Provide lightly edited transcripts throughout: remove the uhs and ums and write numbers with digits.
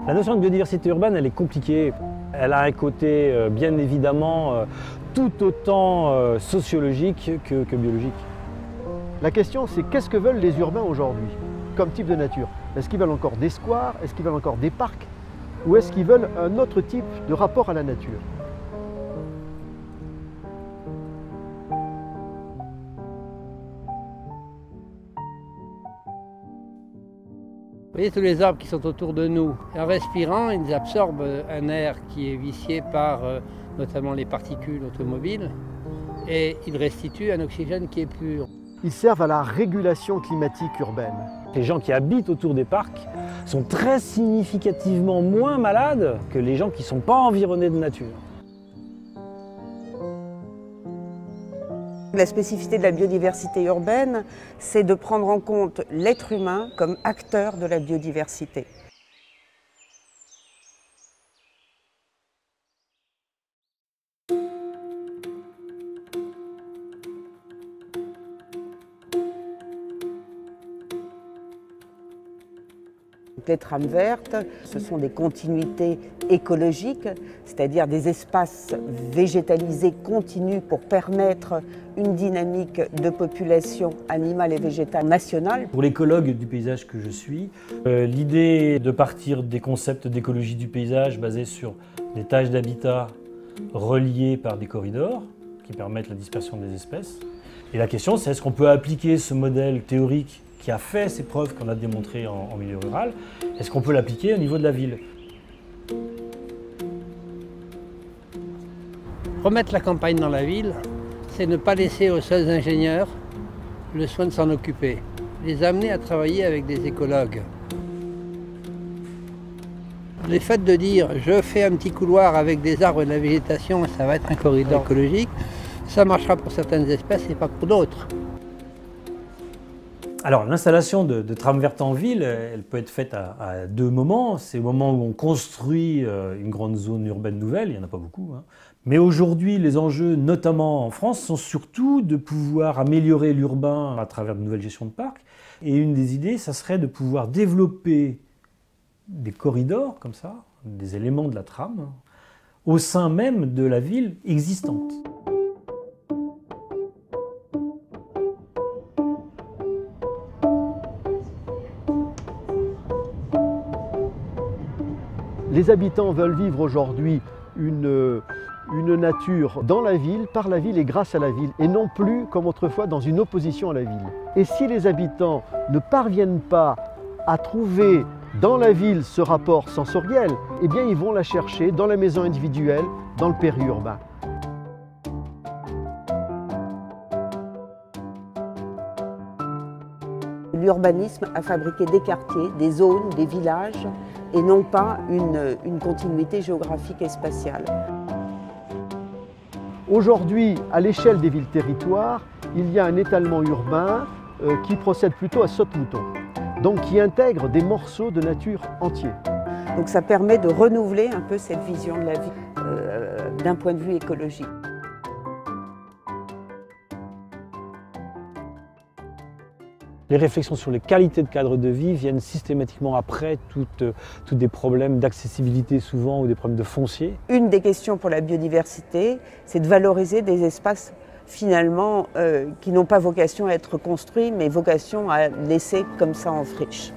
La notion de biodiversité urbaine, elle est compliquée. Elle a un côté, bien évidemment, tout autant sociologique que biologique. La question, c'est qu'est-ce que veulent les urbains aujourd'hui comme type de nature? Est-ce qu'ils veulent encore des squares? Est-ce qu'ils veulent encore des parcs? Ou est-ce qu'ils veulent un autre type de rapport à la nature? Vous voyez tous les arbres qui sont autour de nous. En respirant, ils absorbent un air qui est vicié par notamment les particules automobiles et ils restituent un oxygène qui est pur. Ils servent à la régulation climatique urbaine. Les gens qui habitent autour des parcs sont très significativement moins malades que les gens qui ne sont pas environnés de nature. La spécificité de la biodiversité urbaine, c'est de prendre en compte l'être humain comme acteur de la biodiversité. Les trames vertes, ce sont des continuités écologiques, c'est-à-dire des espaces végétalisés continus pour permettre une dynamique de population animale et végétale nationale. Pour l'écologue du paysage que je suis, l'idée de partir des concepts d'écologie du paysage basés sur des tâches d'habitat reliées par des corridors qui permettent la dispersion des espèces. Et la question, c'est est-ce qu'on peut appliquer ce modèle théorique qui a fait ses preuves qu'on a démontrées en milieu rural, est-ce qu'on peut l'appliquer au niveau de la ville? Remettre la campagne dans la ville, c'est ne pas laisser aux seuls ingénieurs le soin de s'en occuper, les amener à travailler avec des écologues. Le fait de dire je fais un petit couloir avec des arbres et de la végétation et ça va être un corridor écologique, ça marchera pour certaines espèces et pas pour d'autres. Alors l'installation de trames vertes en ville, elle peut être faite à deux moments. C'est au moment où on construit une grande zone urbaine nouvelle, il n'y en a pas beaucoup. Mais aujourd'hui, les enjeux, notamment en France, sont surtout de pouvoir améliorer l'urbain à travers de nouvelles gestions de parcs. Et une des idées, ça serait de pouvoir développer des corridors comme ça, des éléments de la trame, au sein même de la ville existante. Les habitants veulent vivre aujourd'hui une nature dans la ville, par la ville et grâce à la ville, et non plus comme autrefois dans une opposition à la ville. Et si les habitants ne parviennent pas à trouver dans la ville ce rapport sensoriel, eh bien ils vont la chercher dans la maison individuelle, dans le périurbain. L'urbanisme a fabriqué des quartiers, des zones, des villages, et non pas une continuité géographique et spatiale. Aujourd'hui, à l'échelle des villes-territoires, il y a un étalement urbain qui procède plutôt à saute-mouton, donc qui intègre des morceaux de nature entiers. Donc ça permet de renouveler un peu cette vision de la vie d'un point de vue écologique. Les réflexions sur les qualités de cadre de vie viennent systématiquement après tous des problèmes d'accessibilité souvent ou des problèmes de foncier. Une des questions pour la biodiversité, c'est de valoriser des espaces finalement qui n'ont pas vocation à être construits, mais vocation à laisser comme ça en friche.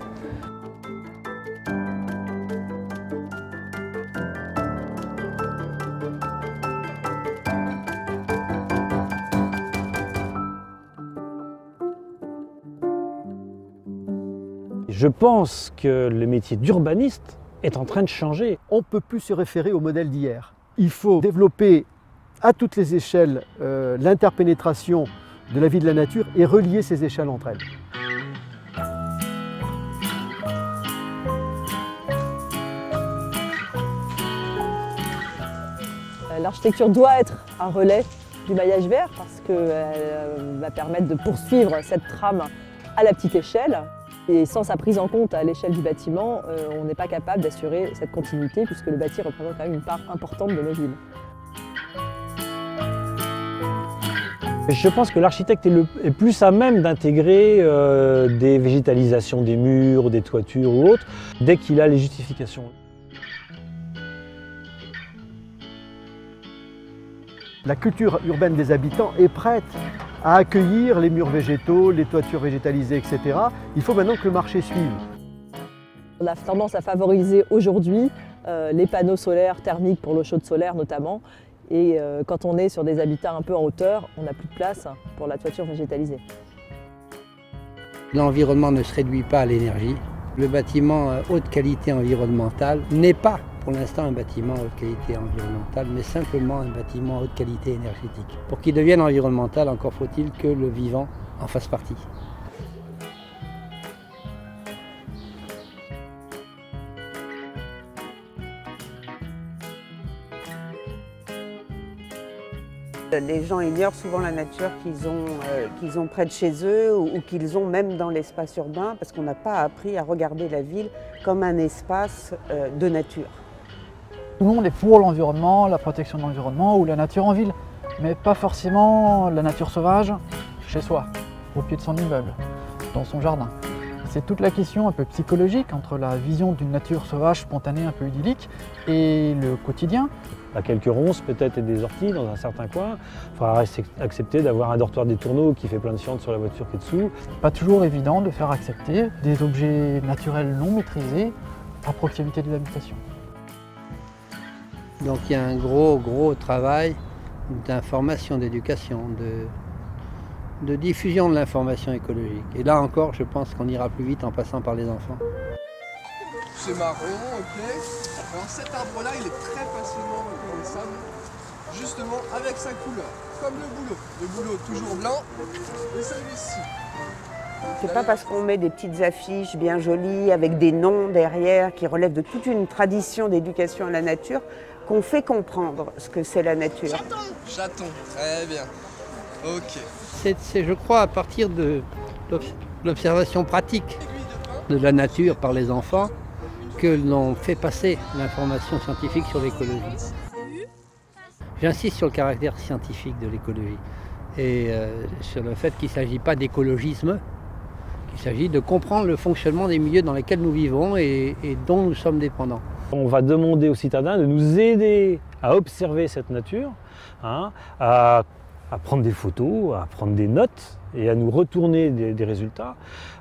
Je pense que le métier d'urbaniste est en train de changer. On ne peut plus se référer au modèle d'hier. Il faut développer à toutes les échelles l'interpénétration de la vie de la nature et relier ces échelles entre elles. L'architecture doit être un relais du maillage vert parce qu'elle va permettre de poursuivre cette trame à la petite échelle. Et sans sa prise en compte à l'échelle du bâtiment, on n'est pas capable d'assurer cette continuité puisque le bâti représente quand même une part importante de nos villes. Je pense que l'architecte est plus à même d'intégrer des végétalisations des murs, des toitures ou autres, dès qu'il a les justifications. La culture urbaine des habitants est prête à accueillir les murs végétaux, les toitures végétalisées, etc. Il faut maintenant que le marché suive. On a tendance à favoriser aujourd'hui les panneaux solaires thermiques pour l'eau chaude solaire notamment. Et quand on est sur des habitats un peu en hauteur, on n'a plus de place pour la toiture végétalisée. L'environnement ne se réduit pas à l'énergie. Le bâtiment haute qualité environnementale n'est pas pour l'instant un bâtiment haute qualité environnementale, mais simplement un bâtiment haute qualité énergétique. Pour qu'il devienne environnemental, encore faut-il que le vivant en fasse partie. Les gens ignorent souvent la nature qu'ils ont près de chez eux ou qu'ils ont même dans l'espace urbain parce qu'on n'a pas appris à regarder la ville comme un espace de nature. Tout le monde est pour l'environnement, la protection de l'environnement ou la nature en ville, mais pas forcément la nature sauvage chez soi, au pied de son immeuble, dans son jardin. C'est toute la question un peu psychologique entre la vision d'une nature sauvage, spontanée, un peu idyllique, et le quotidien. À quelques ronces peut-être et des orties dans un certain coin. Il faudra accepter d'avoir un dortoir des tourneaux qui fait plein de fientes sur la voiture qui est dessous. Pas toujours évident de faire accepter des objets naturels non maîtrisés à proximité de l'habitation. Donc il y a un gros travail d'information, d'éducation, de diffusion de l'information écologique. Et là encore, je pense qu'on ira plus vite en passant par les enfants. C'est marron, ok. Alors cet arbre-là, il est très facilement reconnaissable, justement avec sa couleur, comme le bouleau. Le bouleau toujours blanc, et celui-ci. C'est pas parce qu'on met des petites affiches bien jolies avec des noms derrière qui relèvent de toute une tradition d'éducation à la nature qu'on fait comprendre ce que c'est la nature. Chaton, très bien. Ok. C'est, je crois, à partir de l'observation pratique de la nature par les enfants que l'on fait passer l'information scientifique sur l'écologie. J'insiste sur le caractère scientifique de l'écologie et sur le fait qu'il ne s'agit pas d'écologisme, qu'il s'agit de comprendre le fonctionnement des milieux dans lesquels nous vivons et dont nous sommes dépendants. On va demander aux citadins de nous aider à observer cette nature, hein, à prendre des photos, à prendre des notes et à nous retourner des résultats.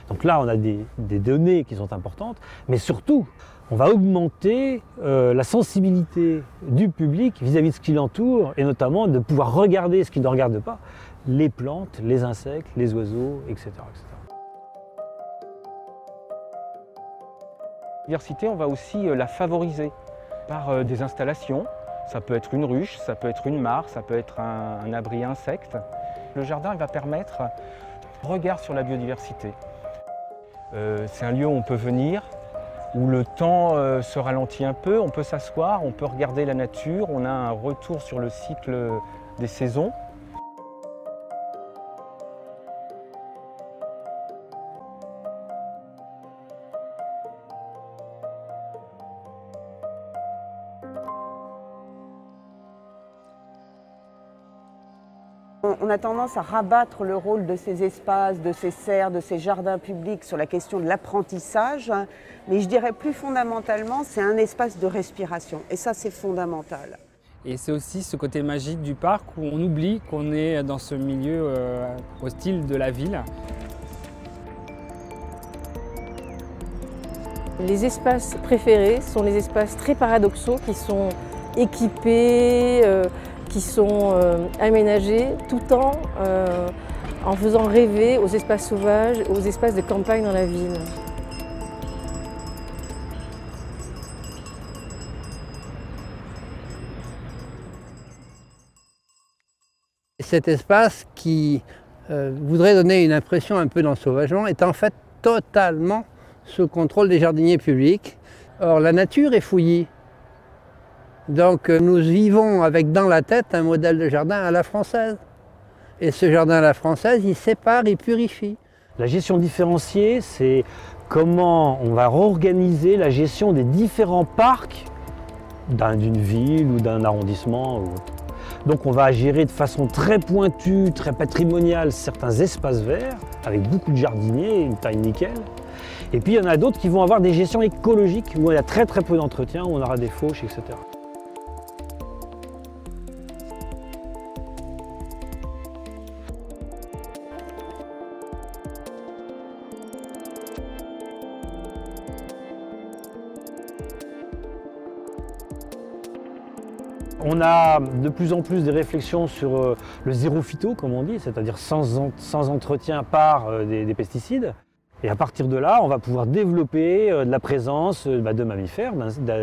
Donc là, on a des données qui sont importantes, mais surtout, on va augmenter la sensibilité du public vis-à-vis de ce qui l'entoure et notamment de pouvoir regarder ce qu'il ne regarde pas, les plantes, les insectes, les oiseaux, etc. La biodiversité, on va aussi la favoriser par des installations. Ça peut être une ruche, ça peut être une mare, ça peut être un abri insectes. Le jardin il va permettre un regard sur la biodiversité. C'est un lieu où on peut venir, où le temps se ralentit un peu, on peut s'asseoir, on peut regarder la nature, on a un retour sur le cycle des saisons. On a tendance à rabattre le rôle de ces espaces, de ces serres, de ces jardins publics sur la question de l'apprentissage, mais je dirais plus fondamentalement, c'est un espace de respiration et ça c'est fondamental. Et c'est aussi ce côté magique du parc où on oublie qu'on est dans ce milieu hostile de la ville. Les espaces préférés sont les espaces très paradoxaux qui sont équipés, qui sont aménagés tout en faisant rêver aux espaces sauvages, aux espaces de campagne dans la ville. Cet espace qui voudrait donner une impression un peu d'ensauvagement est en fait totalement sous contrôle des jardiniers publics. Or la nature est fouillie. Donc nous vivons avec dans la tête un modèle de jardin à la française. Et ce jardin à la française, il sépare, il purifie. La gestion différenciée, c'est comment on va réorganiser la gestion des différents parcs d'une ville ou d'un arrondissement. Donc on va gérer de façon très pointue, très patrimoniale certains espaces verts avec beaucoup de jardiniers, une taille nickel. Et puis il y en a d'autres qui vont avoir des gestions écologiques où il y a très peu d'entretien, où on aura des fauches, etc. On a de plus en plus des réflexions sur le zéro phyto, comme on dit, c'est-à-dire sans entretien par des pesticides. Et à partir de là, on va pouvoir développer de la présence de mammifères,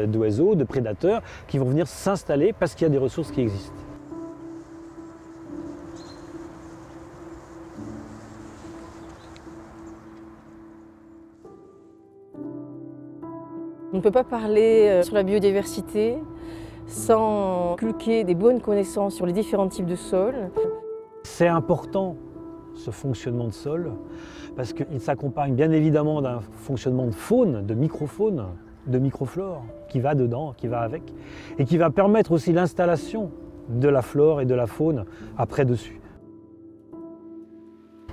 d'oiseaux, de prédateurs qui vont venir s'installer parce qu'il y a des ressources qui existent. On ne peut pas parler sur la biodiversité sans inculquer des bonnes connaissances sur les différents types de sols. C'est important, ce fonctionnement de sol, parce qu'il s'accompagne bien évidemment d'un fonctionnement de faune, de microfaune, de microflore, qui va dedans, qui va avec, et qui va permettre aussi l'installation de la flore et de la faune après dessus.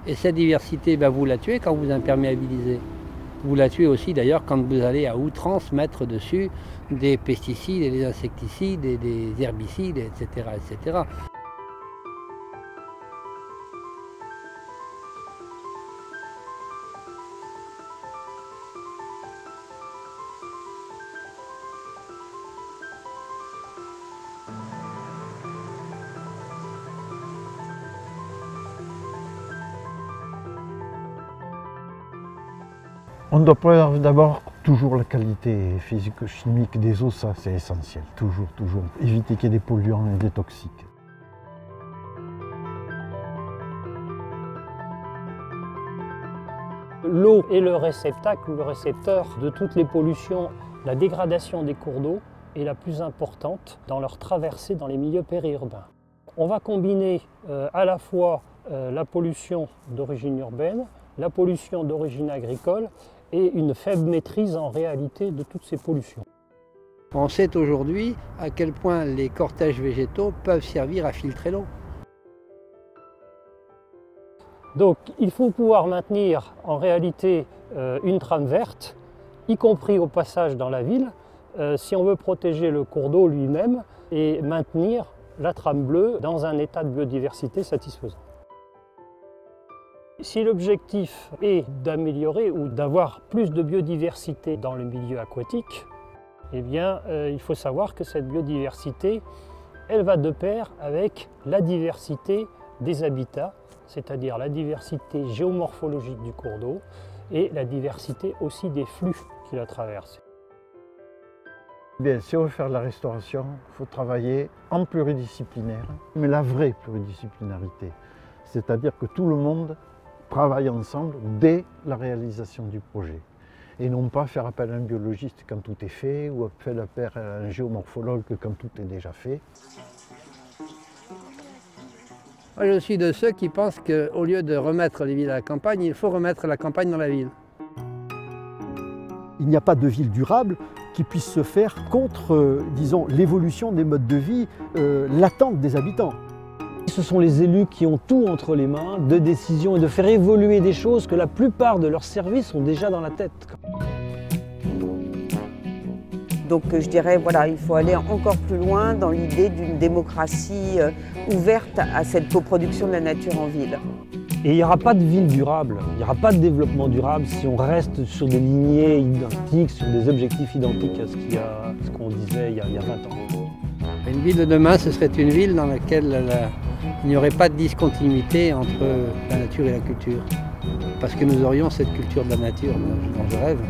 Et cette diversité, vous la tuez quand vous imperméabilisez. Vous la tuez aussi d'ailleurs quand vous allez à outrance mettre dessus des pesticides et des insecticides et des herbicides, etc. etc. On doit préserver d'abord toujours la qualité physico-chimique des eaux, ça c'est essentiel, toujours. Éviter qu'il y ait des polluants et des toxiques. L'eau est le réceptacle, le récepteur de toutes les pollutions. La dégradation des cours d'eau est la plus importante dans leur traversée dans les milieux périurbains. On va combiner à la fois la pollution d'origine urbaine, la pollution d'origine agricole et une faible maîtrise en réalité de toutes ces pollutions. On sait aujourd'hui à quel point les cortèges végétaux peuvent servir à filtrer l'eau. Donc il faut pouvoir maintenir en réalité une trame verte, y compris au passage dans la ville, si on veut protéger le cours d'eau lui-même et maintenir la trame bleue dans un état de biodiversité satisfaisant. Si l'objectif est d'améliorer ou d'avoir plus de biodiversité dans le milieu aquatique, eh bien, il faut savoir que cette biodiversité, elle va de pair avec la diversité des habitats, c'est-à-dire la diversité géomorphologique du cours d'eau et la diversité aussi des flux qui la traversent. Bien, si on veut faire de la restauration, il faut travailler en pluridisciplinaire, mais la vraie pluridisciplinarité, c'est-à-dire que tout le monde travaille ensemble dès la réalisation du projet. Et non pas faire appel à un biologiste quand tout est fait ou faire appel à un géomorphologue quand tout est déjà fait. Moi, je suis de ceux qui pensent qu'au lieu de remettre les villes à la campagne, il faut remettre la campagne dans la ville. Il n'y a pas de ville durable qui puisse se faire contre, disons, l'évolution des modes de vie, l'attente des habitants. Ce sont les élus qui ont tout entre les mains de décision et de faire évoluer des choses que la plupart de leurs services ont déjà dans la tête. Donc je dirais, voilà, il faut aller encore plus loin dans l'idée d'une démocratie ouverte à cette coproduction de la nature en ville. Et il n'y aura pas de ville durable, il n'y aura pas de développement durable si on reste sur des lignées identiques, sur des objectifs identiques à ce qu'on disait il y a 20 ans. Une ville de demain, ce serait une ville dans laquelle il n'y aurait pas de discontinuité entre la nature et la culture. Parce que nous aurions cette culture de la nature dont je rêve.